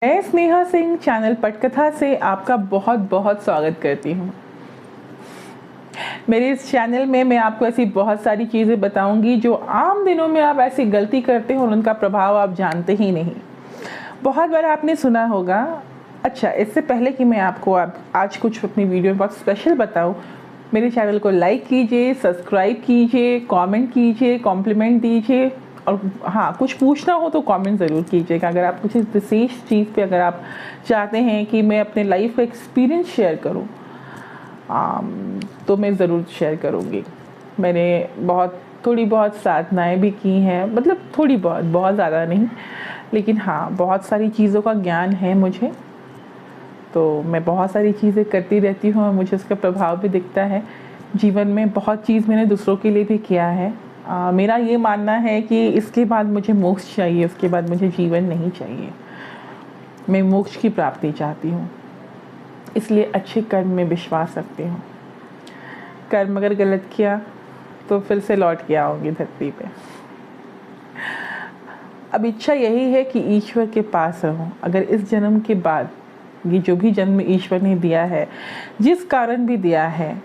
मैं स्नेहा सिंह चैनल पटकथा से आपका बहुत बहुत स्वागत करती हूँ। मेरे इस चैनल में मैं आपको ऐसी बहुत सारी चीज़ें बताऊंगी जो आम दिनों में आप ऐसी गलती करते हो और उनका प्रभाव आप जानते ही नहीं। बहुत बार आपने सुना होगा। अच्छा, इससे पहले कि मैं आपको आज कुछ अपनी वीडियो में बहुत स्पेशल बताऊँ, मेरे चैनल को लाइक कीजिए, सब्सक्राइब कीजिए, कमेंट कीजिए, कॉम्प्लीमेंट दीजिए और हाँ, कुछ पूछना हो तो कमेंट ज़रूर कीजिएगा। अगर आप कुछ विशेष चीज़ पे अगर आप चाहते हैं कि मैं अपने लाइफ का एक्सपीरियंस शेयर करूं, तो मैं ज़रूर शेयर करूंगी। मैंने थोड़ी बहुत साधनाएं भी की हैं, मतलब थोड़ी बहुत ज़्यादा नहीं, लेकिन हाँ, बहुत सारी चीज़ों का ज्ञान है मुझे। तो मैं बहुत सारी चीज़ें करती रहती हूँ और मुझे उसका प्रभाव भी दिखता है जीवन में। बहुत चीज़ मैंने दूसरों के लिए भी किया है। मेरा ये मानना है कि इसके बाद मुझे मोक्ष चाहिए, उसके बाद मुझे जीवन नहीं चाहिए। मैं मोक्ष की प्राप्ति चाहती हूँ, इसलिए अच्छे कर्म में विश्वास रखती हूँ। कर्म अगर गलत किया तो फिर से लौट के आओगे धरती पे। अब इच्छा यही है कि ईश्वर के पास रहूं। अगर इस जन्म के बाद ये जो भी जन्म ईश्वर ने दिया है, जिस कारण भी दिया है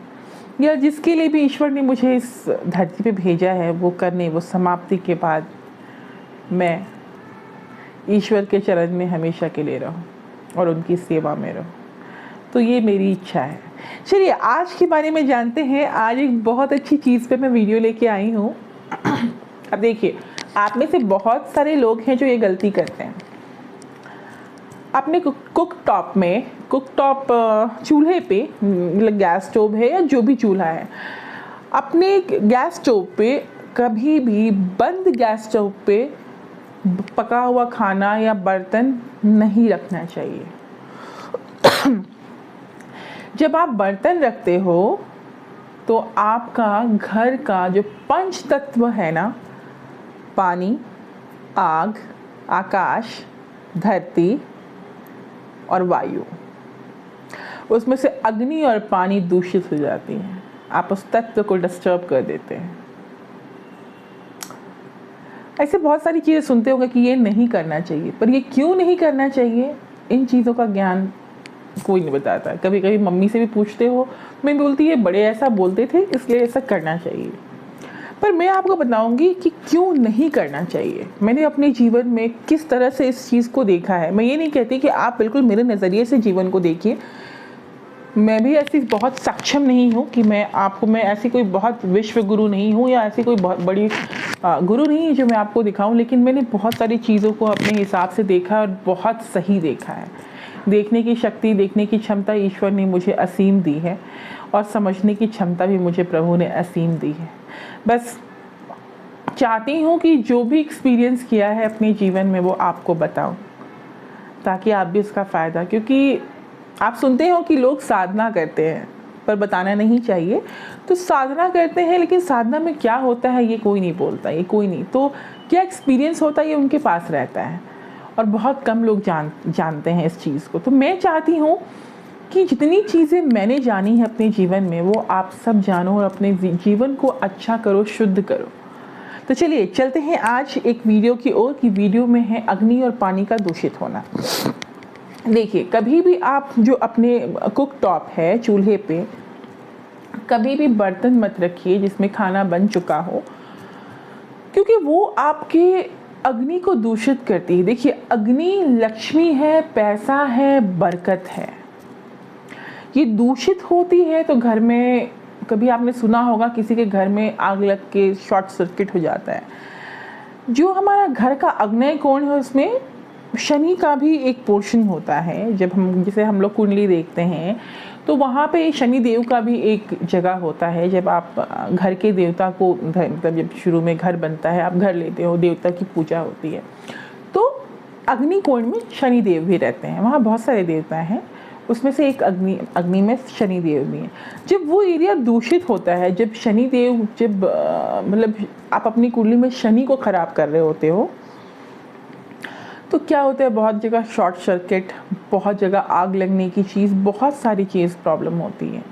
या जिसके लिए भी ईश्वर ने मुझे इस धरती पे भेजा है, वो करने, वो समाप्ति के बाद मैं ईश्वर के चरण में हमेशा के लिए रहूं और उनकी सेवा में रहूं। तो ये मेरी इच्छा है। चलिए आज के बारे में जानते हैं। आज एक बहुत अच्छी चीज़ पे मैं वीडियो लेके आई हूँ। अब देखिए, आप में से बहुत सारे लोग हैं जो ये गलती करते हैं। अपने कुकटॉप चूल्हे पे, मतलब गैस स्टोव है या जो भी चूल्हा है, अपने गैस स्टोव पे कभी भी बंद गैस स्टोव पे पका हुआ खाना या बर्तन नहीं रखना चाहिए। जब आप बर्तन रखते हो तो आपका घर का जो पंच तत्व है ना, पानी, आग, आकाश, धरती और वायु, उसमें से अग्नि और पानी दूषित हो जाती हैं। आप उस तत्व को डिस्टर्ब कर देते हैं। ऐसे बहुत सारी चीज़ें सुनते होंगे कि ये नहीं करना चाहिए, पर ये क्यों नहीं करना चाहिए, इन चीज़ों का ज्ञान कोई नहीं बताता। कभी कभी मम्मी से भी पूछते हो, मैं बोलती है बड़े ऐसा बोलते थे इसलिए ऐसा करना चाहिए। पर मैं आपको बताऊंगी कि क्यों नहीं करना चाहिए। मैंने अपने जीवन में किस तरह से इस चीज़ को देखा है। मैं ये नहीं कहती कि आप बिल्कुल मेरे नज़रिए से जीवन को देखिए। मैं भी ऐसी बहुत सक्षम नहीं हूँ कि मैं ऐसी कोई बहुत विश्व गुरु नहीं हूँ या ऐसी कोई बहुत बड़ी गुरु नहीं है जो मैं आपको दिखाऊं। लेकिन मैंने बहुत सारी चीज़ों को अपने हिसाब से देखा और बहुत सही देखा है। देखने की शक्ति, देखने की क्षमता ईश्वर ने मुझे असीम दी है और समझने की क्षमता भी मुझे प्रभु ने असीम दी है। बस चाहती हूँ कि जो भी एक्सपीरियंस किया है अपने जीवन में वो आपको बताऊँ, ताकि आप भी उसका फ़ायदा, क्योंकि आप सुनते हो कि लोग साधना करते हैं पर बताना नहीं चाहिए। तो साधना करते हैं, लेकिन साधना में क्या होता है ये कोई नहीं बोलता, ये कोई नहीं। तो क्या एक्सपीरियंस होता है ये उनके पास रहता है और बहुत कम लोग जानते हैं इस चीज़ को। तो मैं चाहती हूँ कि जितनी चीज़ें मैंने जानी है अपने जीवन में वो आप सब जानो और अपने जीवन को अच्छा करो, शुद्ध करो। तो चलिए चलते हैं आज एक वीडियो की ओर कि वीडियो में है अग्नि और पानी का दूषित होना। देखिए, कभी भी आप जो अपने कुक टॉप है, चूल्हे पे कभी भी बर्तन मत रखिए जिसमें खाना बन चुका हो, क्योंकि वो आपके अग्नि को दूषित करती है। देखिए, अग्नि लक्ष्मी है, पैसा है, बरकत है। ये दूषित होती है तो घर में, कभी आपने सुना होगा किसी के घर में आग लग के शॉर्ट सर्किट हो जाता है। जो हमारा घर का अग्नि कोण है उसमें शनि का भी एक पोर्शन होता है। जैसे हम लोग कुंडली देखते हैं तो वहाँ पे शनि देव का भी एक जगह होता है। जब आप घर के देवता को, मतलब जब शुरू में घर बनता है, आप घर लेते हो, देवता की पूजा होती है, तो अग्नि कोण में शनि देव भी रहते हैं। वहाँ बहुत सारे देवता हैं, उसमें से एक अग्नि में शनि देव भी हैं। जब वो एरिया दूषित होता है, जब शनि देव, मतलब आप अपनी कुंडली में शनि को ख़राब कर रहे होते हो, तो क्या होता है, बहुत जगह शॉर्ट सर्किट, बहुत जगह आग लगने की चीज़, बहुत सारी चीज़ प्रॉब्लम होती है।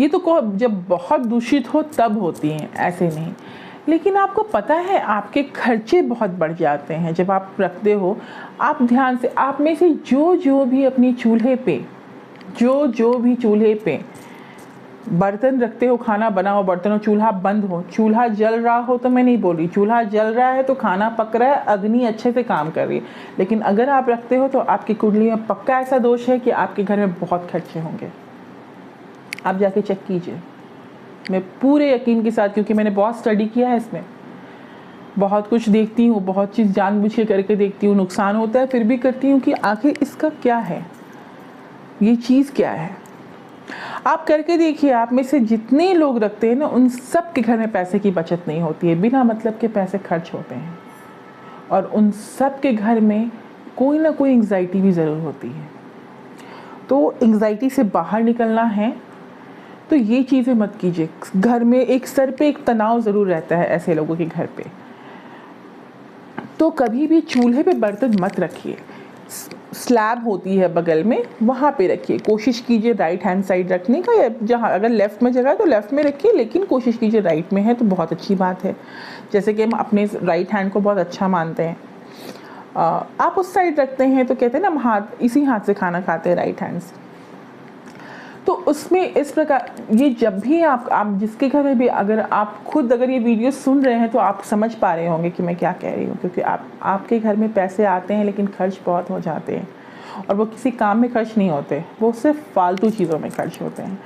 ये तो जब बहुत दूषित हो तब होती हैं, ऐसे नहीं। लेकिन आपको पता है आपके खर्चे बहुत बढ़ जाते हैं जब आप रखते हो। आप ध्यान से, आप में से जो भी अपनी चूल्हे पे, जो भी चूल्हे पे बर्तन रखते हो, खाना बना हो बर्तन हो, चूल्हा बंद हो, चूल्हा जल रहा हो, तो मैं नहीं बोल रही, चूल्हा जल रहा है तो खाना पक रहा है, अग्नि अच्छे से काम कर रही है। लेकिन अगर आप रखते हो तो आपकी कुंडली में पक्का ऐसा दोष है कि आपके घर में बहुत खर्चे होंगे। आप जाके चेक कीजिए, मैं पूरे यकीन के साथ, क्योंकि मैंने बहुत स्टडी किया है इसमें, बहुत कुछ देखती हूँ, बहुत चीज़ जानबूझ के करके देखती हूँ, नुकसान होता है फिर भी करती हूँ कि आखिर इसका क्या है, ये चीज़ क्या है। आप करके देखिए, आप में से जितने लोग रखते हैं ना, उन सब के घर में पैसे की बचत नहीं होती है, बिना मतलब के पैसे खर्च होते हैं, और उन सब के घर में कोई ना कोई एंग्जाइटी भी ज़रूर होती है। तो एंग्जाइटी से बाहर निकलना है तो ये चीज़ें मत कीजिए। घर में एक सर पे एक तनाव ज़रूर रहता है ऐसे लोगों के घर पे। तो कभी भी चूल्हे पे बर्तन मत रखिए, स्लैब होती है बगल में, वहाँ पे रखिए। कोशिश कीजिए राइट हैंड साइड रखने का, या जहाँ अगर लेफ़्ट में जगह है तो लेफ़्ट में रखिए, लेकिन कोशिश कीजिए राइट में है तो बहुत अच्छी बात है। जैसे कि हम अपने राइट हैंड को बहुत अच्छा मानते हैं, आप उस साइड रखते हैं तो कहते हैं ना, हम हाथ इसी हाथ से खाना खाते हैं, राइट हैंड से। तो उसमें इस प्रकार, ये जब भी आप जिसके घर में भी, अगर आप खुद अगर ये वीडियो सुन रहे हैं तो आप समझ पा रहे होंगे कि मैं क्या कह रही हूँ, क्योंकि आपके घर में पैसे आते हैं लेकिन खर्च बहुत हो जाते हैं, और वो किसी काम में खर्च नहीं होते, वो सिर्फ फालतू चीज़ों में खर्च होते हैं।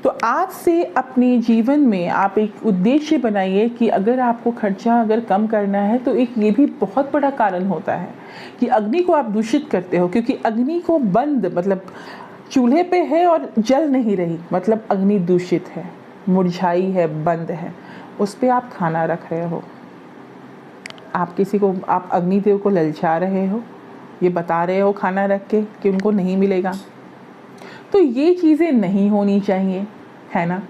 तो आज से अपने जीवन में आप एक उद्देश्य बनाइए कि अगर आपको खर्चा अगर कम करना है तो एक ये भी बहुत बड़ा कारण होता है कि अग्नि को आप दूषित करते हो, क्योंकि अग्नि को बंद मतलब चूल्हे पे है और जल नहीं रही, मतलब अग्नि दूषित है, मुरझाई है, बंद है, उस पे आप खाना रख रहे हो, आप किसी को, आप अग्निदेव को ललचा रहे हो, ये बता रहे हो खाना रख के कि उनको नहीं मिलेगा। तो ये चीज़ें नहीं होनी चाहिए, है ना।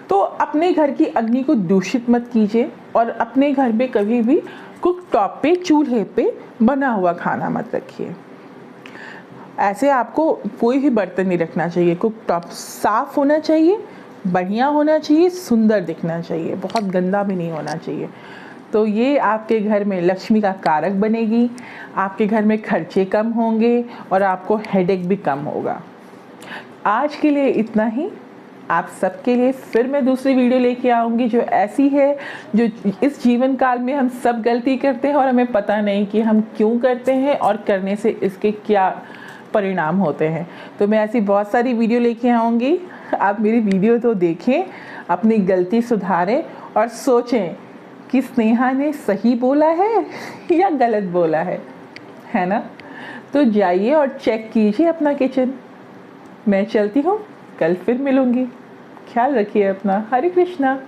तो अपने घर की अग्नि को दूषित मत कीजिए, और अपने घर में कभी भी कुक टॉप पे, चूल्हे पे बना हुआ खाना मत रखिए। ऐसे आपको कोई भी बर्तन नहीं रखना चाहिए। कुक टॉप साफ़ होना चाहिए, बढ़िया होना चाहिए, सुंदर दिखना चाहिए, बहुत गंदा भी नहीं होना चाहिए। तो ये आपके घर में लक्ष्मी का कारक बनेगी, आपके घर में खर्चे कम होंगे और आपको हेडेक भी कम होगा। आज के लिए इतना ही। आप सबके लिए फिर मैं दूसरी वीडियो लेके आऊँगी जो ऐसी है, जो इस जीवन काल में हम सब गलती करते हैं और हमें पता नहीं कि हम क्यों करते हैं और करने से इसके क्या परिणाम होते हैं। तो मैं ऐसी बहुत सारी वीडियो लेके आऊँगी, आप मेरी वीडियो तो देखें, अपनी गलती सुधारें और सोचें कि स्नेहा ने सही बोला है या गलत बोला है ना। तो जाइए और चेक कीजिए अपना किचन। मैं चलती हूँ, कल फिर मिलूँगी। ख्याल रखिए अपना। हरे कृष्णा।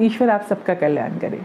ईश्वर आप सबका कल्याण करे।